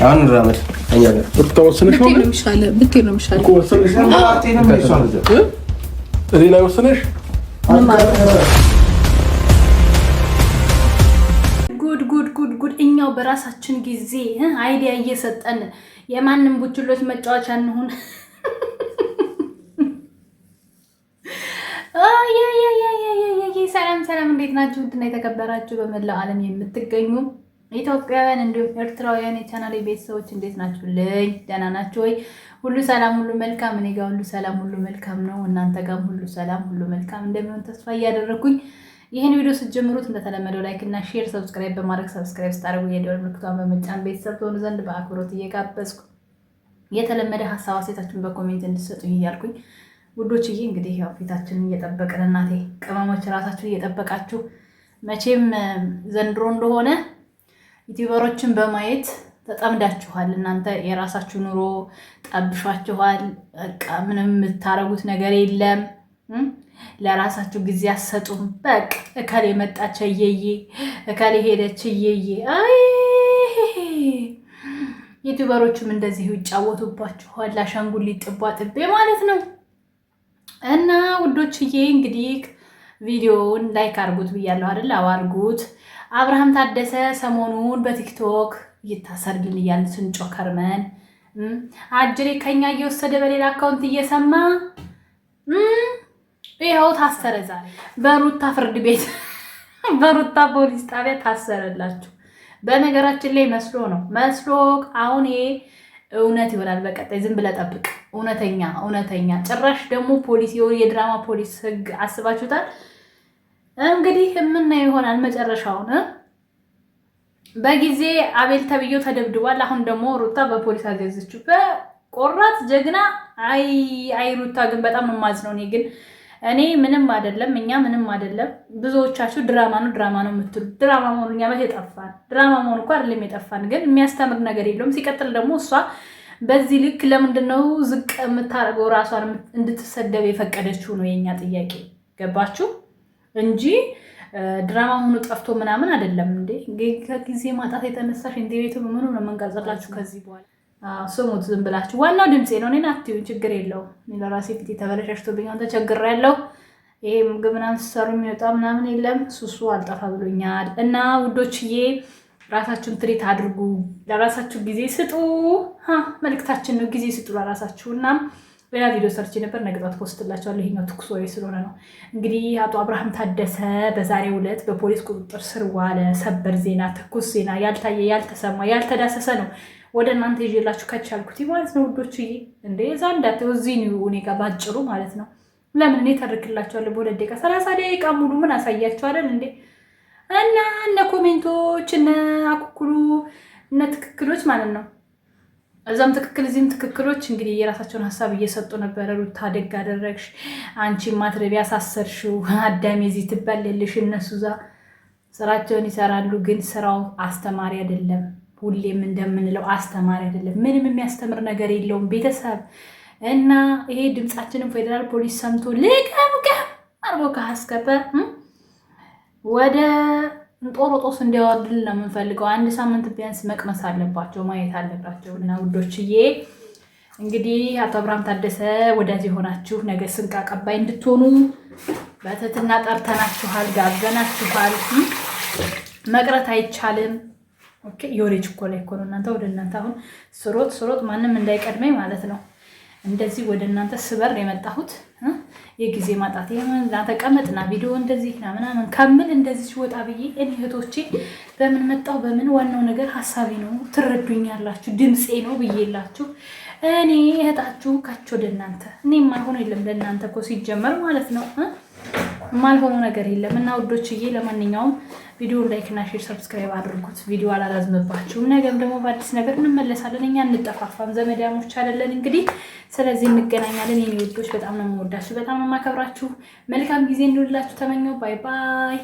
አሁን ራመድ አኛለ ተወሰነሽ ነው ብትይ ነው የሚሻለው እኮ ወሰነሽ ነው እዚህ ላይ ወሰነሽ ጉድ እኛው በራሳችን ጊዜ አይዲያ እየሰጠን የማንም ቡችሎች መጫወቻ እንሁን። ሰላም እንዴት ናችሁ? ውድና የተከበራችሁ በመላው ዓለም የምትገኙ ኢትዮጵያውያን እንዲሁም ኤርትራውያን የቻናሌ ቤተሰቦች እንዴት ናችሁልኝ? ደህና ናችሁ ወይ? ሁሉ ሰላም ሁሉ መልካም፣ እኔ ጋር ሁሉ ሰላም ሁሉ መልካም ነው። እናንተ ጋርም ሁሉ ሰላም ሁሉ መልካም እንደሚሆን ተስፋ እያደረኩኝ ይህን ቪዲዮ ስትጀምሩት እንደተለመደው ላይክ እና ሼር ሰብስክራይብ በማድረግ ሰብስክራይብ ስታደርጉ የደወል ምልክቷን በመጫን ቤተሰብ ትሆኑ ዘንድ በአክብሮት እየጋበዝኩ የተለመደ ሀሳብ አስተያየታችሁን በኮሜንት እንድትሰጡኝ እያልኩኝ ውዶችዬ እንግዲህ ያው ፊታችንን እየጠበቅን እናቴ ቅመሞች ራሳችሁን እየጠበቃችሁ መቼም ዘንድሮ እንደሆነ ዩቲዩበሮችን በማየት ተጠምዳችኋል። እናንተ የራሳችሁ ኑሮ ጠብሿችኋል። በቃ ምንም የምታረጉት ነገር የለም። ለራሳችሁ ጊዜ አትሰጡም። በቃ እከሌ መጣች እየዬ፣ እከሌ ሄደች እየዬ። አይ ዩቲዩበሮችም እንደዚህ ይጫወቱባችኋል። አሻንጉሊት ጥባ ጥቤ ማለት ነው። እና ውዶችዬ እንግዲህ ቪዲዮውን ላይክ አድርጉት ብያለሁ አይደል? አዋርጉት። አብርሃም ታደሰ ሰሞኑን በቲክቶክ ይታሰርልን እያልን ስንጮህ ከርመን አጅሬ ከኛ እየወሰደ በሌላ አካውንት እየሰማ ይኸው ታሰረ። ዛሬ በሩታ ፍርድ ቤት በሩታ ፖሊስ ጣቢያ ታሰረላችሁ። በነገራችን ላይ መስሎ ነው አሁን ይሄ እውነት ይሆናል። በቀጣይ ዝም ብለህ ጠብቅ። እውነተኛ ጭራሽ ደግሞ ፖሊስ የድራማ ፖሊስ ህግ አስባችሁታል። እንግዲህ የምናየው ይሆናል መጨረሻውን። በጊዜ አቤል ተብዬው ተደብድቧል። አሁን ደግሞ ሩታ በፖሊስ አገዘችው። በቆራት ጀግና። አይ ሩታ ግን በጣም ነው የማዝነው። እኔ ምንም አይደለም፣ እኛ ምንም አይደለም። ብዙዎቻችሁ ድራማ ነው የምትሉ። ድራማ መሆኑ እኛ መቼ ጠፋን? ድራማ መሆኑ እኮ አይደለም የጠፋን፣ ግን የሚያስተምር ነገር የለውም። ሲቀጥል ደግሞ እሷ በዚህ ልክ ለምንድነው ዝቅ የምታደርገው? ራሷን እንድትሰደብ የፈቀደችው ነው የኛ ጥያቄ። ገባችሁ? እንጂ ድራማ መሆኑ ጠፍቶ ምናምን አይደለም እንዴ። ከጊዜ ማጣት የተነሳሽ እንደ ቤቱ ምኑ ነው መንቀርጸላችሁ ከዚህ በኋላ ስሙት ዝም ብላችሁ። ዋናው ድምፄ ነው። እኔን አትዩኝ፣ ችግር የለውም። እኔ ለራሴ ፊት ተበለሻሽቶብኝ ተቸግሬያለሁ። ይሄ ምግብ ምናምን ሲሰሩ የሚወጣ ምናምን የለም፣ ሱሱ አልጠፋ ብሎኛል። እና ውዶችዬ ራሳችሁን ትሪት አድርጉ፣ ለራሳችሁ ጊዜ ስጡ። መልእክታችን ነው፣ ጊዜ ስጡ ለራሳችሁ። እና ሌላ ቪዲዮ ሰርች ነበር ነገጣት ፖስትላችኋለሁ። ይሄኛው ትኩስ ወሬ ስለሆነ ነው። እንግዲህ አቶ አብርሃም ታደሰ በዛሬው ዕለት በፖሊስ ቁጥጥር ስር ዋለ። ሰበር ዜና፣ ትኩስ ዜና፣ ያልታየ ያልተሰማ ያልተዳሰሰ ነው ወደ እናንተ ይዤላችሁ ከቻልኩት ማለት ነው ውዶችዬ። እንዴ እዛ እንዳትው እዚህ ነው እኔ ጋር ባጭሩ ማለት ነው። ለምን እኔ ተርክላችኋለሁ በሁለት ደቂቃ 30 ደቂቃ ሙሉ ምን አሳያችሁ አይደል እንዴ? እና እነ ኮሜንቶች እነ አኩኩሉ እነ ትክክሎች ማለት ነው። እዛም ትክክል እዚህም ትክክሎች እንግዲህ የራሳቸውን ሀሳብ እየሰጡ ነበረ። ሩታ ደግ አደረግሽ፣ አንቺ ማትረቢያ ሳሰርሽው፣ አዳሜ እዚህ ትባልልሽ። እነሱ እዛ ስራቸውን ይሰራሉ፣ ግን ስራው አስተማሪ አይደለም። ሁሌም እንደምንለው አስተማሪ አይደለም። ምንም የሚያስተምር ነገር የለውም ቤተሰብ። እና ይሄ ድምፃችንን ፌዴራል ፖሊስ ሰምቶ ልቀምቀም አርጎ ካስገበ ወደ እንጦሮጦስ እንዲያወርድልን ነው የምንፈልገው። አንድ ሳምንት ቢያንስ መቅመስ አለባቸው፣ ማየት አለባቸው። እና ውዶችዬ እንግዲህ አቶ አብርሃም ታደሰ ወዳጅ የሆናችሁ ነገ ስንቅ አቀባይ እንድትሆኑ በትህትና ጠርተናችኋል፣ ጋብዘናችኋል። መቅረት አይቻልም። ኦኬ የወሬ ችኮላ እኮ ነው እናንተ ወደ እናንተ አሁን ስሮጥ ማንም እንዳይቀድመኝ ማለት ነው። እንደዚህ ወደ እናንተ ስበር የመጣሁት የጊዜ ማጣት እናንተ ቀመጥና ቪዲዮ እንደዚህ ምናምን ከምል እንደዚህ ወጣ ብዬ እኔ እህቶቼ በምን መጣሁ በምን ዋናው ነገር ሀሳቤ ነው፣ ትረዱኛላችሁ፣ ድምፄ ነው ብዬላችሁ እኔ እህታችሁ ካች ወደ እናንተ። እኔ የማልሆነው የለም ለእናንተ እኮ ሲጀመር ማለት ነው። የማልሆነው ነገር የለም። እና ውዶችዬ ለማንኛውም ቪዲዮ ላይክ እና ሼር ሰብስክራይብ አድርጉት። ቪዲዮ አላላዝምባችሁም። ነገም ደግሞ በአዲስ ነገር እንመለሳለን። እኛ እንጠፋፋም፣ ዘመዳሞች አይደለን እንግዲህ። ስለዚህ እንገናኛለን። የኔ ውዶች በጣም ነው የምወዳችሁ፣ በጣም ነው የማከብራችሁ። መልካም ጊዜ እንድውላችሁ ተመኘው። ባይ ባይ።